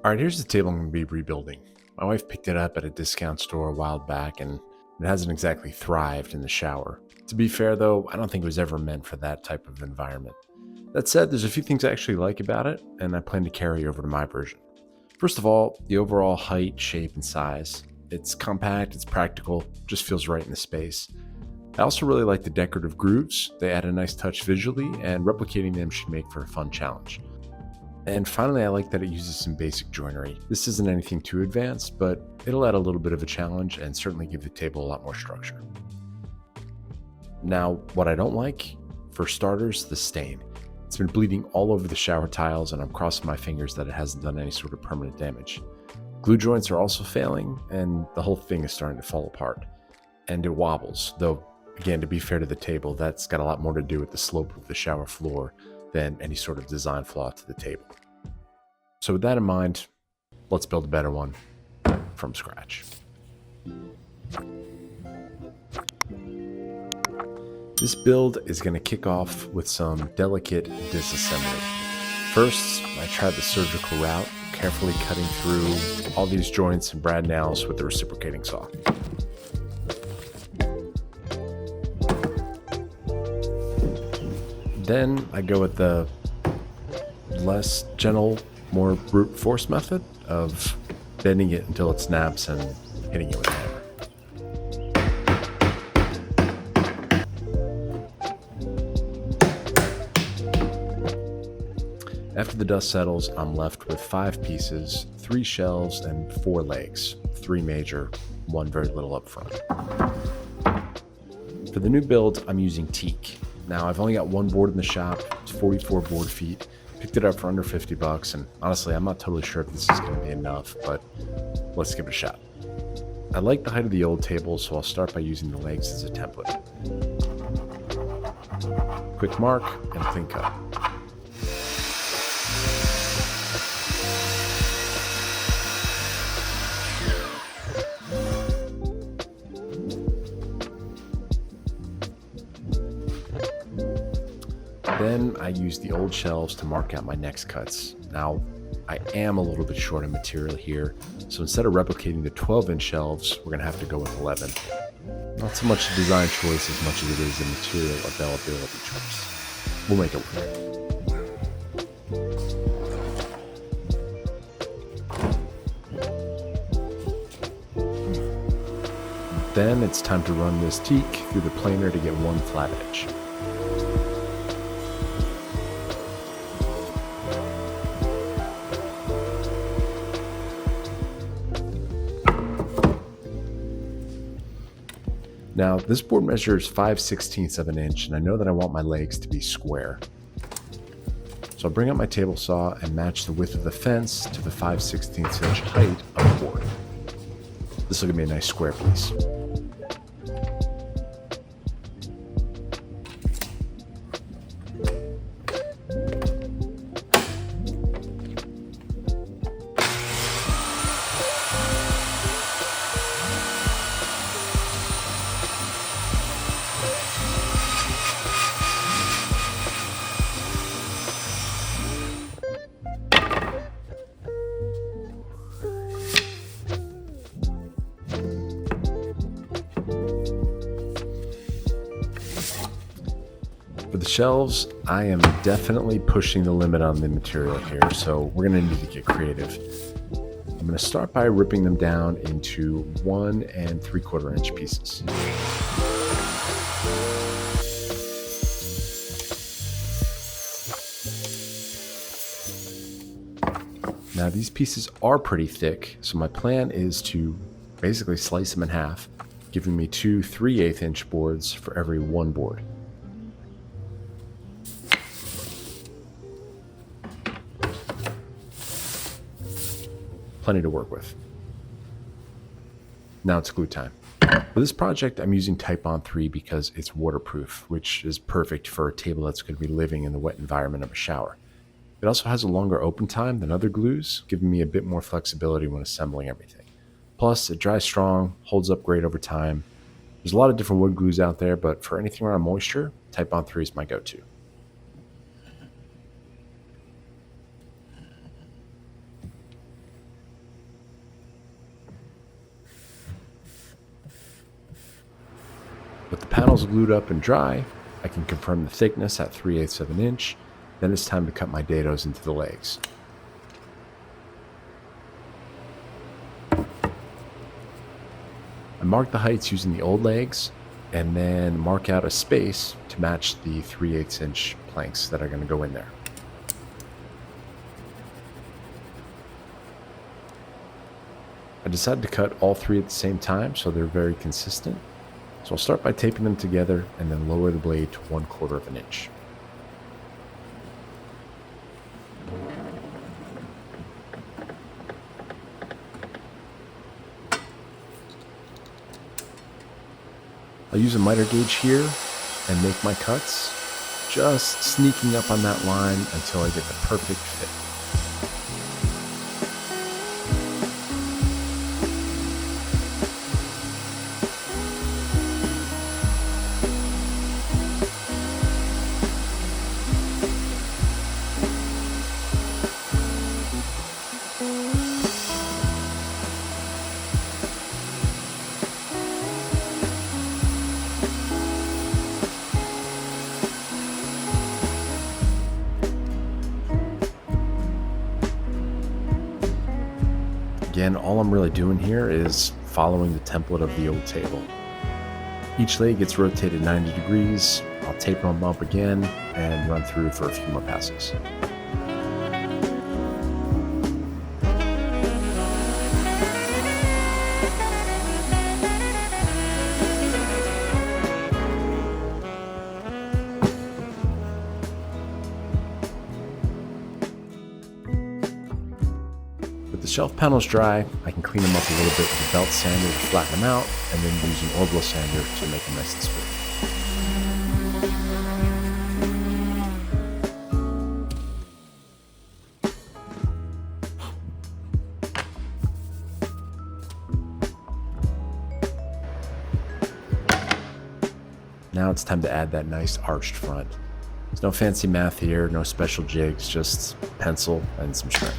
Alright, here's the table I'm going to be rebuilding. My wife picked it up at a discount store a while back, and it hasn't exactly thrived in the shower. To be fair though, I don't think it was ever meant for that type of environment. That said, there's a few things I actually like about it, and I plan to carry over to my version. First of all, the overall height, shape, and size. It's compact, it's practical, just feels right in the space. I also really like the decorative grooves. They add a nice touch visually, and replicating them should make for a fun challenge. And finally, I like that it uses some basic joinery. This isn't anything too advanced, but it'll add a little bit of a challenge and certainly give the table a lot more structure. Now, what I don't like, for starters, the stain. It's been bleeding all over the shower tiles, and I'm crossing my fingers that it hasn't done any sort of permanent damage. Glue joints are also failing, and the whole thing is starting to fall apart. And it wobbles, though, again, to be fair to the table, that's got a lot more to do with the slope of the shower floor than any sort of design flaw to the table. So with that in mind, let's build a better one from scratch. This build is going to kick off with some delicate disassembly. First, I tried the surgical route, carefully cutting through all these joints and brad nails with the reciprocating saw. Then I go with the less gentle, more brute force method of bending it until it snaps and hitting it with a hammer. After the dust settles, I'm left with 5 pieces, 3 shelves, and 4 legs. 3 major, 1 very little up front. For the new build, I'm using Teak. Now, I've only got 1 board in the shop. It's 44 board feet. Picked it up for under $50, and honestly, I'm not totally sure if this is going to be enough, but let's give it a shot. I like the height of the old table, so I'll start by using the legs as a template. Quick mark and clean cut. Then I use the old shelves to mark out my next cuts. Now, I am a little bit short on material here, so instead of replicating the 12-inch shelves, we're going to have to go with 11. Not so much a design choice as much as it is a material availability choice. We'll make it work. Then it's time to run this teak through the planer to get 1 flat edge. Now, this board measures 5/16 of an inch, and I know that I want my legs to be square. So I'll bring out my table saw and match the width of the fence to the 5/16 inch height of the board. This will give me a nice square piece. For the shelves, I am definitely pushing the limit on the material here, so we're going to need to get creative. I'm going to start by ripping them down into 1 3/4 inch pieces. Now these pieces are pretty thick, so my plan is to basically slice them in half, giving me 2 3/8 inch boards for every 1 board. Plenty to work with. Now it's glue time. For this project, I'm using Type On 3 because it's waterproof, which is perfect for a table that's going to be living in the wet environment of a shower. It also has a longer open time than other glues, giving me a bit more flexibility when assembling everything. Plus, it dries strong, holds up great over time. There's a lot of different wood glues out there, but for anything around moisture, Type On 3 is my go-to. panels are glued up and dry, I can confirm the thickness at 3/8 of an inch. Then it's time to cut my dados into the legs. I mark the heights using the old legs and then mark out a space to match the 3/8 inch planks that are going to go in there. I decided to cut all three at the same time so they're very consistent. So I'll start by taping them together and then lower the blade to 1/4 of an inch. I'll use a miter gauge here and make my cuts, just sneaking up on that line until I get the perfect fit. Again, all I'm really doing here is following the template of the old table. Each leg gets rotated 90 degrees. I'll tape them up again and run through for a few more passes. With the shelf panels dry, I can clean them up a little bit with a belt sander to flatten them out, and then use an orbital sander to make them nice and smooth. Now it's time to add that nice arched front. There's no fancy math here, no special jigs, just pencil and some string.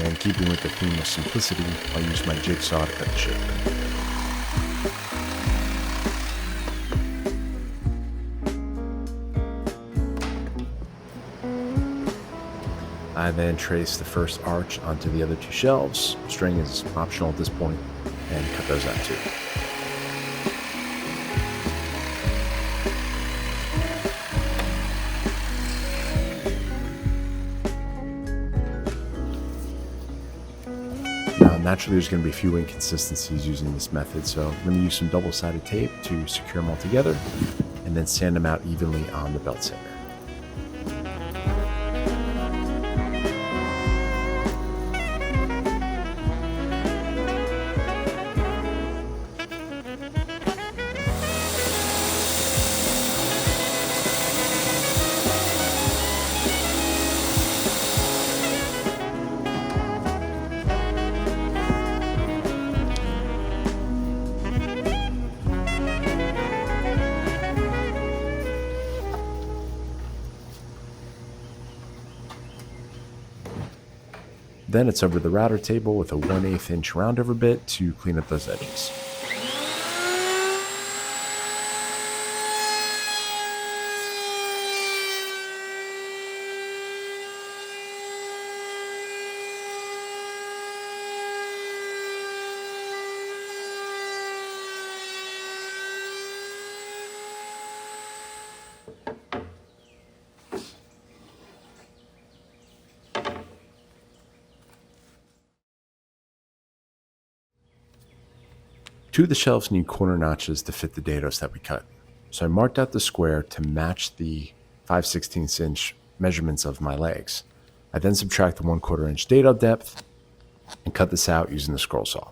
And keeping with the theme of simplicity, I'll use my jigsaw to cut the shape. I then trace the first arch onto the other two shelves. String is optional at this point, and cut those out too. Naturally, there's going to be a few inconsistencies using this method, so I'm going to use some double-sided tape to secure them all together, and then sand them out evenly on the belt sander. Then it's over the router table with a 1/8 inch roundover bit to clean up those edges. Two of the shelves need corner notches to fit the dados that we cut. So I marked out the square to match the 5/16 inch measurements of my legs. I then subtract the 1/4 inch dado depth and cut this out using the scroll saw.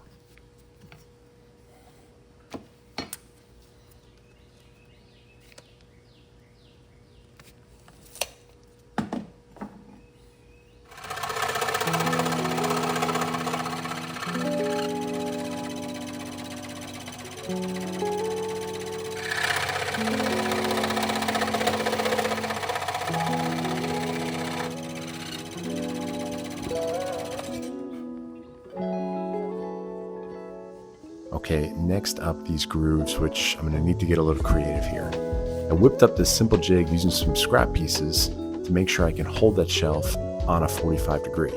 Okay, next up these grooves, which I'm gonna need to get a little creative here. I whipped up this simple jig using some scrap pieces to make sure I can hold that shelf on a 45 degree.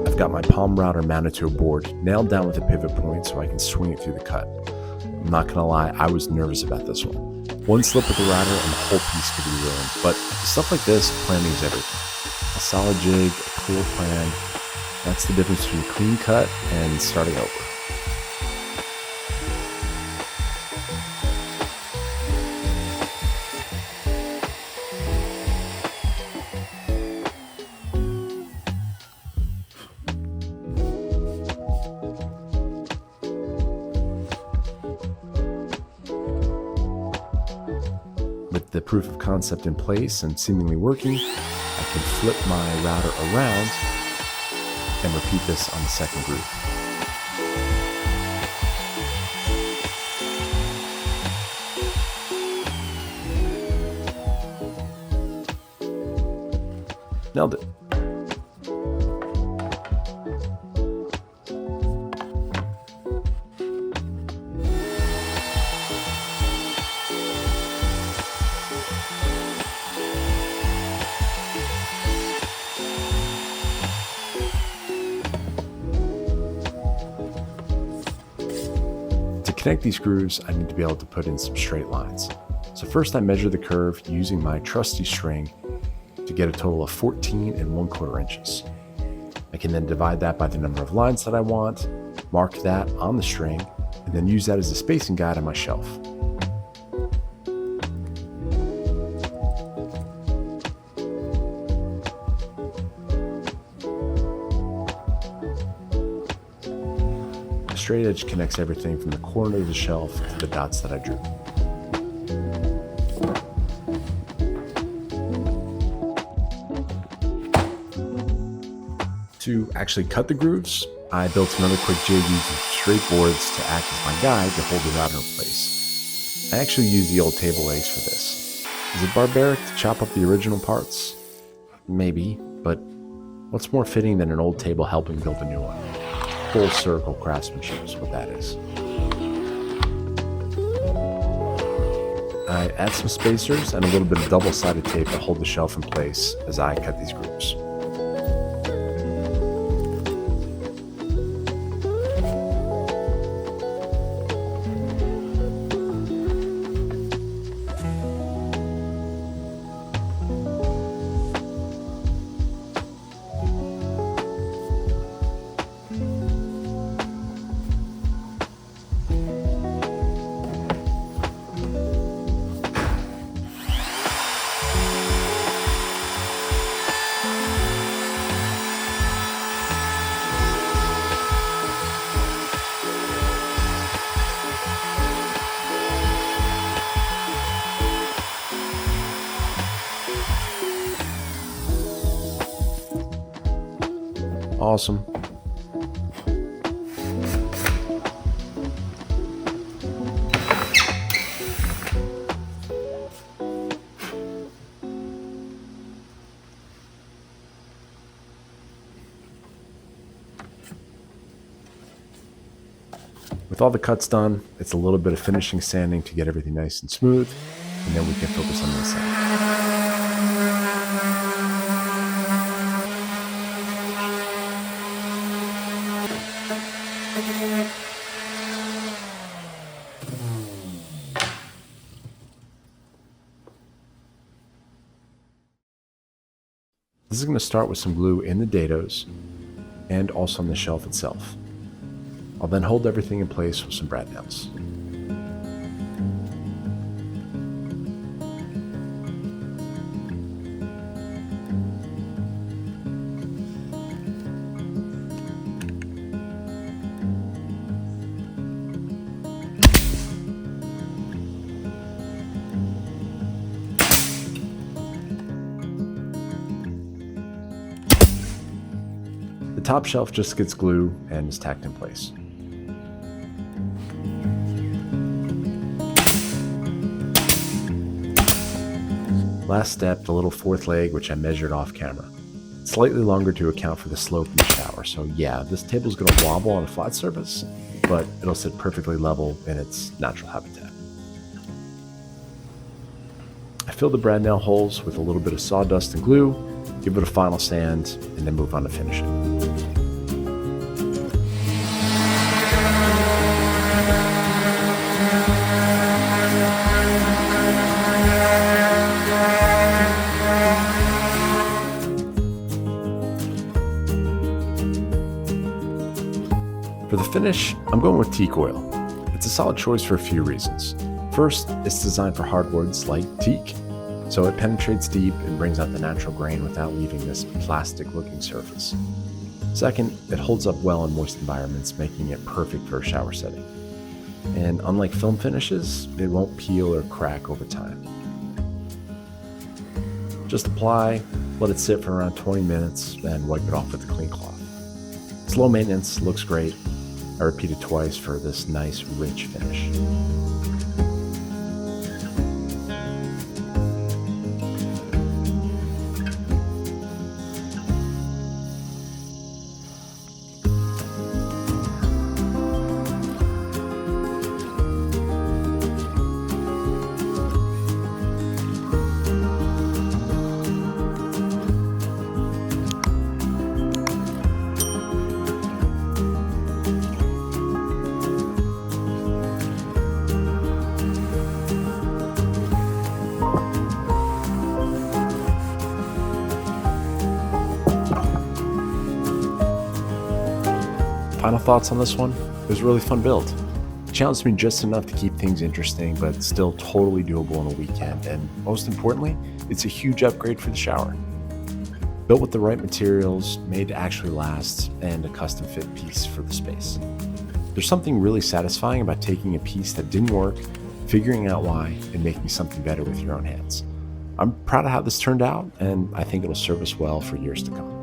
I've got my palm router mounted to a board, nailed down with a pivot point so I can swing it through the cut. I'm not gonna lie, I was nervous about this one. One slip with the router and the whole piece could be ruined, but stuff like this, planning is everything. A solid jig, a cool plan, that's the difference between a clean cut and starting over. With the proof of concept in place and seemingly working, I can flip my router around and repeat this on the second groove. Nailed it. To connect these grooves, I need to be able to put in some straight lines. So first I measure the curve using my trusty string to get a total of 14 1/4 inches. I can then divide that by the number of lines that I want, mark that on the string, and then use that as a spacing guide on my shelf. A straight edge connects everything from the corner of the shelf to the dots that I drew. To actually cut the grooves, I built another quick jig using straight boards to act as my guide to hold the router in place. I actually used the old table legs for this. Is it barbaric to chop up the original parts? Maybe, but what's more fitting than an old table helping build a new one? Full circle craftsmanship is what that is. I add some spacers and a little bit of double-sided tape to hold the shelf in place as I cut these grooves. Awesome. With all the cuts done, it's a little bit of finishing sanding to get everything nice and smooth, and then we can focus on the assembly. This is going to start with some glue in the dados and also on the shelf itself. I'll then hold everything in place with some brad nails. The top shelf just gets glue and is tacked in place. Last step, the little fourth leg, which I measured off camera. slightly longer to account for the slope in the shower. So yeah, this table's going to wobble on a flat surface, but it'll sit perfectly level in its natural habitat. I fill the brad nail holes with a little bit of sawdust and glue, give it a final sand, and then move on to finish it. For the finish, I'm going with teak oil. It's a solid choice for a few reasons. First, it's designed for hardwoods like teak, so it penetrates deep and brings out the natural grain without leaving this plastic-looking surface. Second, it holds up well in moist environments, making it perfect for a shower setting. And unlike film finishes, it won't peel or crack over time. Just apply, let it sit for around 20 minutes, then wipe it off with a clean cloth. It's low maintenance, looks great. I repeat it twice for this nice, rich finish. Final thoughts on this one? It was a really fun build. It challenged me just enough to keep things interesting, but still totally doable on a weekend, and most importantly, it's a huge upgrade for the shower. Built with the right materials, made to actually last, and a custom fit piece for the space. There's something really satisfying about taking a piece that didn't work, figuring out why, and making something better with your own hands. I'm proud of how this turned out, and I think it'll serve us well for years to come.